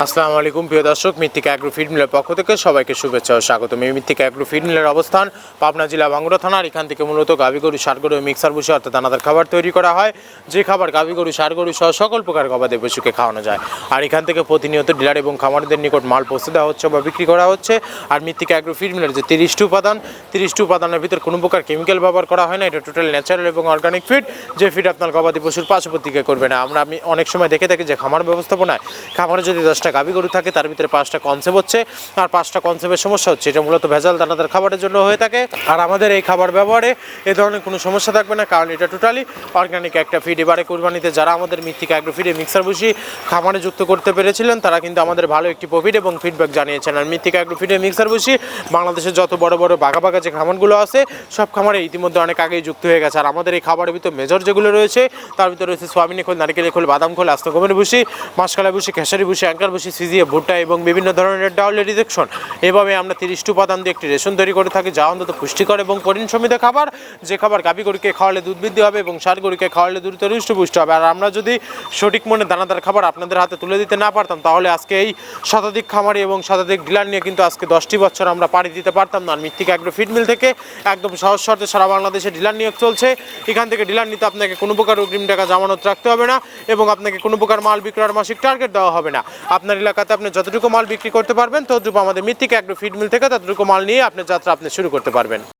আসসালামু আলাইকুম প্রিয় দর্শক, মৃত্তিকা অ্যাগ্রো ফিড মিলের পক্ষ থেকে সবাইকে শুভেচ্ছা ও স্বাগতম। এই মৃত্তিকা অ্যাগ্রো ফিড মিলের অবস্থান পাবনা জেলা ভাঙ্গুড়া থানার। এখান থেকে মূলত গাভী গরু, ষাঁড় গরু, মিক্সার ভুসি অর্থাৎ দানাদার খাবার তৈরি করা হয়, যে খাবার গাভী গরু, ষাঁড় গরু সহ সকল প্রকার গবাদি পশুকে খাওয়ানো যায়। আর এখান থেকে প্রতিনিয়ত ডিলার এবং খামারিদের নিকট মাল পৌঁছে দেওয়া হচ্ছে বা বিক্রি করা হচ্ছে। আর মৃত্তিকা অ্যাগ্রো ফিড মিলের যে 30টি উপাদানের ভিতর কোনো প্রকার কেমিক্যাল ব্যবহার করা হয় না। এটা টোটাল ন্যাচারাল এবং অর্গানিক ফিড, যে ফিড আপনার গবাদি পশুর পার্শ্ববর্তীকে করবে না। আমি অনেক সময় দেখে থাকি যে খামার ব্যবস্থাপনায় খামারে যদি 10টা গাভী গরু থাকে তার ভিতরে 5টা কনসেপ্ট হচ্ছে, আর 5টা কনসেপ্টের সমস্যা হচ্ছে। এটা মূলত ভেজাল দানাদার খাবারের জন্য হয়ে থাকে। আর আমাদের এই খাবার ব্যবহারে এ ধরনের কোনো সমস্যা থাকবে না, কারণ এটা টোটালি অর্গানিক একটা ফিড। এবারে কুরবানিতে যারা আমাদের মৃত্তিকা অ্যাগ্রো ফিডে মিক্সার ভুসি খামারে যুক্ত করতে পেরেছিলেন তারা কিন্তু আমাদের ভালো একটি প্রফিট এবং ফিডব্যাক জানিয়েছেন। আর মৃত্তিকা অ্যাগ্রো ফিডে মিক্সার ভুসি বাংলাদেশের যত বড় বড় বাঘা যে খামারগুলো আছে সব খামারে ইতিমধ্যে অনেক আগেই যুক্ত হয়ে গেছে। আর আমাদের এই খাবারের ভিতর মেজর যেগুলো রয়েছে তার ভিতরে রয়েছে সোয়াবিন খোল, নারকেল খোল, বাদাম খোল, আস্ত গমের ভুসি, মাসকলাই ভুসি, খেসারি ভুসি, অ্যাঙ্কার ভুসি, সিজিএ, ভুট্টা এবং বিভিন্ন ধরনের ডাউলের রিজেকশন। এভাবে আমরা 30টি উপাদান দিয়ে একটি রেশন তৈরি করে থাকি, যা অন্তত পুষ্টিকর এবং পরিণ সমৃদ্ধ খাবার। যে খাবার গাভী গরুকে খাওয়ালে দুধ বৃদ্ধি হবে এবং ষাঁড় গরুকে খাওয়ালে দ্রুত হৃষ্টপুষ্ট হবে। আর আমরা যদি সঠিক মনে দানাদার খাবার আপনাদের হাতে তুলে দিতে না পারতাম তাহলে আজকে এই শতাধিক খামারি এবং শতাধিক ডিলার নিয়ে কিন্তু আজকে 10টি বছর আমরা পাড়ি দিতে পারতাম না। আর মৃত্তিকা অ্যাগ্রো ফিড মিল থেকে একদম সহজ শর্তে সারা বাংলাদেশে ডিলার নিয়োগ চলছে। এখান থেকে ডিলার নিতে আপনাকে কোনো প্রকার অগ্রিম টাকা জামানত রাখতে হবে না এবং আপনাকে কোনো প্রকার মাল বিক্রয়ের মাসিক টার্গেট দেওয়া হবে না। আপনার এলাকাতে আপনি যতটুকু মাল বিক্রি করতে পারবেন ততটুকু আমাদের মৃত্তিকা অ্যাগ্রো ফিড মিল থেকে ততটুকু মাল নিয়ে আপনার যাত্রা আপনি শুরু করতে পারবেন।